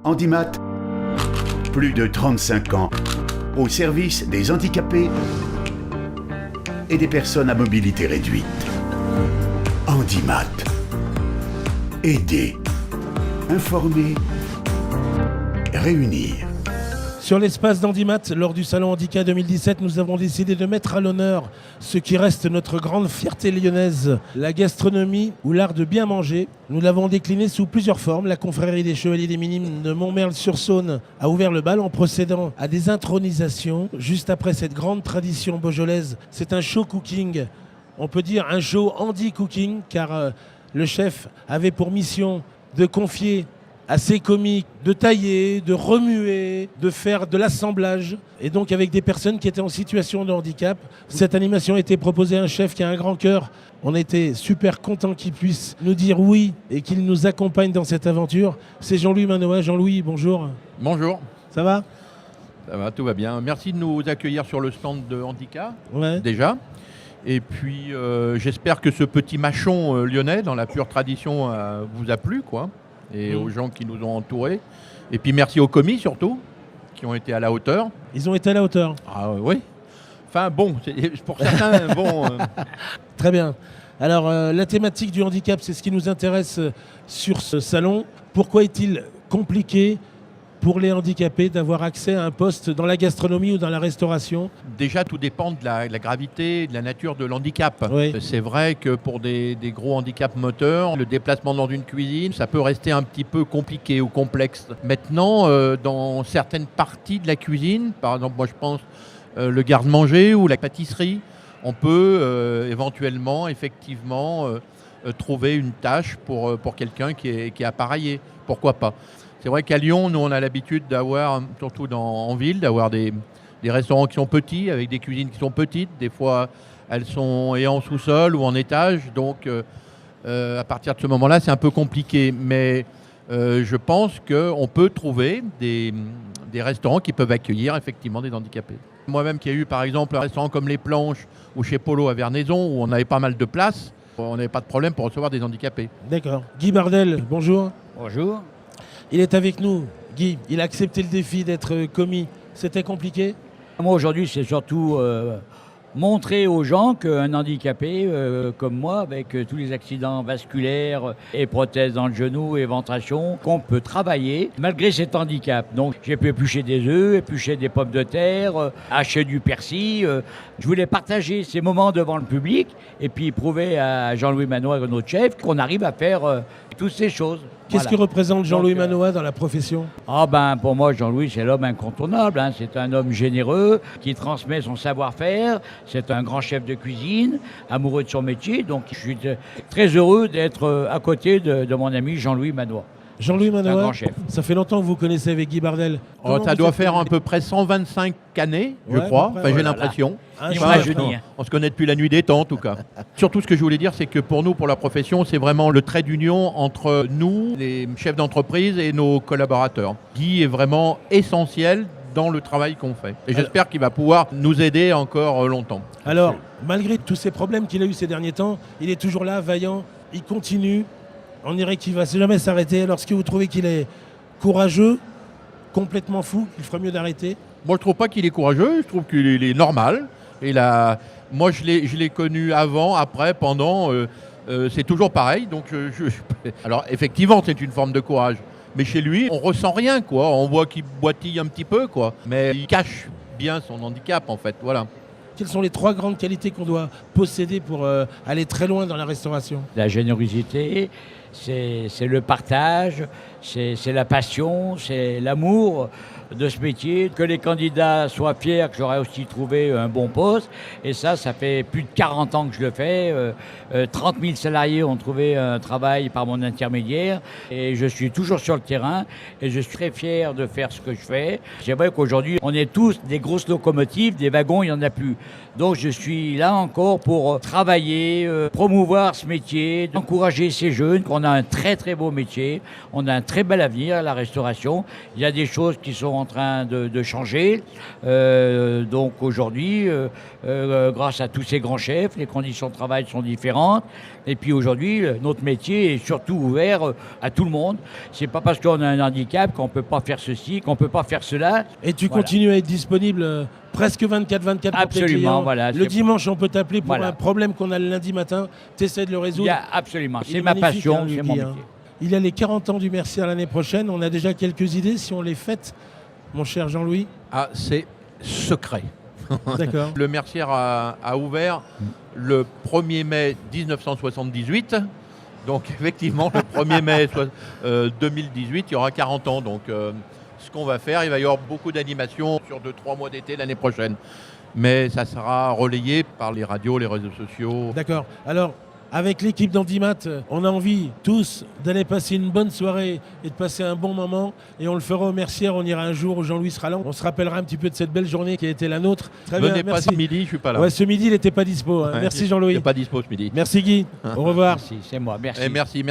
Handimat, plus de 35 ans, au service des handicapés et des personnes à mobilité réduite. Handimat. Aider, informer, réunir. Sur l'espace d'Handimat, lors du Salon Handicap 2017, nous avons décidé de mettre à l'honneur ce qui reste notre grande fierté lyonnaise, la gastronomie ou l'art de bien manger. Nous l'avons décliné sous plusieurs formes. La confrérie des Chevaliers des Minimes de Montmerle-sur-Saône a ouvert le bal en procédant à des intronisations. Juste après cette grande tradition beaujolaise, c'est un show cooking, on peut dire un show handi cooking, car le chef avait pour mission de confier à ses commis de tailler, de remuer, de faire de l'assemblage, et donc avec des personnes qui étaient en situation de handicap. Cette animation a été proposée à un chef qui a un grand cœur. On était super contents qu'il puisse nous dire oui et qu'il nous accompagne dans cette aventure. C'est Jean-Louis Manoa. Jean-Louis, bonjour. Bonjour. Ça va ? Ça va, tout va bien. Merci de nous accueillir sur le stand de Handicap, Ouais. déjà. Et puis, j'espère que ce petit mâchon lyonnais, dans la pure tradition, vous a plu, quoi. Et aux gens qui nous ont entourés. Et puis merci aux commis surtout, qui ont été à la hauteur. Ils ont été à la hauteur. Ah oui. Enfin bon, pour certains, bon... Très bien. Alors la thématique du handicap, c'est ce qui nous intéresse sur ce salon. Pourquoi est-il compliqué pour les handicapés d'avoir accès à un poste dans la gastronomie ou dans la restauration ? Déjà, tout dépend de la gravité, de la nature de l'handicap. Oui. C'est vrai que pour des gros handicaps moteurs, le déplacement dans une cuisine, ça peut rester un petit peu compliqué ou complexe. Maintenant, dans certaines parties de la cuisine, par exemple, moi je pense le garde-manger ou la pâtisserie, on peut éventuellement, effectivement, trouver une tâche pour quelqu'un qui est appareillé. Pourquoi pas ? C'est vrai qu'à Lyon, nous, on a l'habitude d'avoir, surtout en ville, d'avoir des restaurants qui sont petits, avec des cuisines qui sont petites. Des fois, elles sont en sous-sol ou en étage. Donc, à partir de ce moment-là, c'est un peu compliqué. Mais je pense qu'on peut trouver des restaurants qui peuvent accueillir effectivement des handicapés. Moi-même qui ai eu, par exemple, un restaurant comme Les Planches ou chez Polo à Vernaison, où on avait pas mal de place, on n'avait pas de problème pour recevoir des handicapés. D'accord. Guy Bardel, bonjour. Bonjour. Il est avec nous. Guy, il a accepté le défi d'être commis. C'était compliqué ? Moi aujourd'hui c'est surtout montrer aux gens qu'un handicapé comme moi, avec tous les accidents vasculaires et prothèses dans le genou, éventration, qu'on peut travailler malgré cet handicap. Donc j'ai pu éplucher des œufs, éplucher des pommes de terre, hacher du persil. Je voulais partager ces moments devant le public et puis prouver à Jean-Louis Manoa, notre chef, qu'on arrive à faire toutes ces choses. Qu'est-ce Voilà. que représente Jean-Louis Donc, Manoa dans la profession ? Pour moi, Jean-Louis, c'est l'homme incontournable. C'est un homme généreux qui transmet son savoir-faire. C'est un grand chef de cuisine, amoureux de son métier. Donc, je suis très heureux d'être à côté de mon ami Jean-Louis Manoa. Jean-Louis Un Manoa, grand chef. ça fait longtemps que vous connaissez avec Guy Bardel. Comment Ça vous doit êtes faire à connus ? peu près 125 années, je Ouais, crois. à peu près, Enfin, j'ai ouais. l'impression. Un Il chef, rajeunit, hein. hein. On se connaît depuis la nuit des temps, en tout cas. Surtout, ce que je voulais dire, c'est que pour nous, pour la profession, c'est vraiment le trait d'union entre nous, les chefs d'entreprise, et nos collaborateurs. Guy est vraiment essentiel dans le travail qu'on fait. Et j'espère qu'il va pouvoir nous aider encore longtemps. Alors, malgré tous ces problèmes qu'il a eu ces derniers temps, il est toujours là, vaillant, il continue. On dirait qu'il va jamais s'arrêter. Lorsque vous trouvez qu'il est courageux, complètement fou, il ferait mieux d'arrêter. Moi, je trouve pas qu'il est courageux, je trouve qu'il est normal. Moi, je l'ai connu avant, après, pendant. C'est toujours pareil. Donc, alors, effectivement, c'est une forme de courage. Mais chez lui, on ressent rien, quoi. On voit qu'il boitille un petit peu, quoi. Mais il cache bien son handicap, en fait. Voilà. Quelles sont les 3 grandes qualités qu'on doit posséder pour aller très loin dans la restauration ? La générosité, c'est le partage, c'est la passion, c'est l'amour de ce métier, que les candidats soient fiers que j'aurais aussi trouvé un bon poste. Et ça fait plus de 40 ans que je le fais. 30 000 salariés ont trouvé un travail par mon intermédiaire. Et je suis toujours sur le terrain et je suis très fier de faire ce que je fais. C'est vrai qu'aujourd'hui, on est tous des grosses locomotives, des wagons, il n'y en a plus. Donc je suis là encore pour travailler, promouvoir ce métier, encourager ces jeunes, qu'on a un très très beau métier, on a un très bel avenir à la restauration. Il y a des choses qui sont en train de changer. Donc aujourd'hui, grâce à tous ces grands chefs, les conditions de travail sont différentes. Et puis aujourd'hui, notre métier est surtout ouvert à tout le monde. C'est pas parce qu'on a un handicap qu'on peut pas faire ceci, qu'on peut pas faire cela. Et tu Voilà. continues à être disponible presque 24/24 pour tes Absolument, clients. voilà, Le c'est- dimanche, on peut t'appeler pour Voilà. un problème qu'on a le lundi matin. Tu essaies de le Il résoudre. y a absolument. Il C'est est ma magnifique, passion, hein, c'est Guy, mon hein. métier. Il y a les 40 ans du Mercier l'année prochaine. On a déjà quelques idées si on les fête, mon cher Jean-Louis. Ah, c'est secret. D'accord. Le Mercier a ouvert le 1er mai 1978. Donc effectivement, le 1er mai 2018, il y aura 40 ans. Donc ce qu'on va faire, il va y avoir beaucoup d'animations sur 2-3 mois d'été l'année prochaine. Mais ça sera relayé par les radios, les réseaux sociaux. D'accord. Alors, avec l'équipe d'Andimat, on a envie tous d'aller passer une bonne soirée et de passer un bon moment. Et on le fera au Mercier. On ira un jour où Jean-Louis sera là. On se rappellera un petit peu de cette belle journée qui a été la nôtre. Très bien, Venez pas merci. ce midi, je suis pas là. Ouais, ce midi, il n'était pas dispo. Hein. Ouais, Merci il Jean-Louis. n'est pas dispo ce midi. Merci Guy. Au revoir. Merci, c'est moi. Merci. Et merci.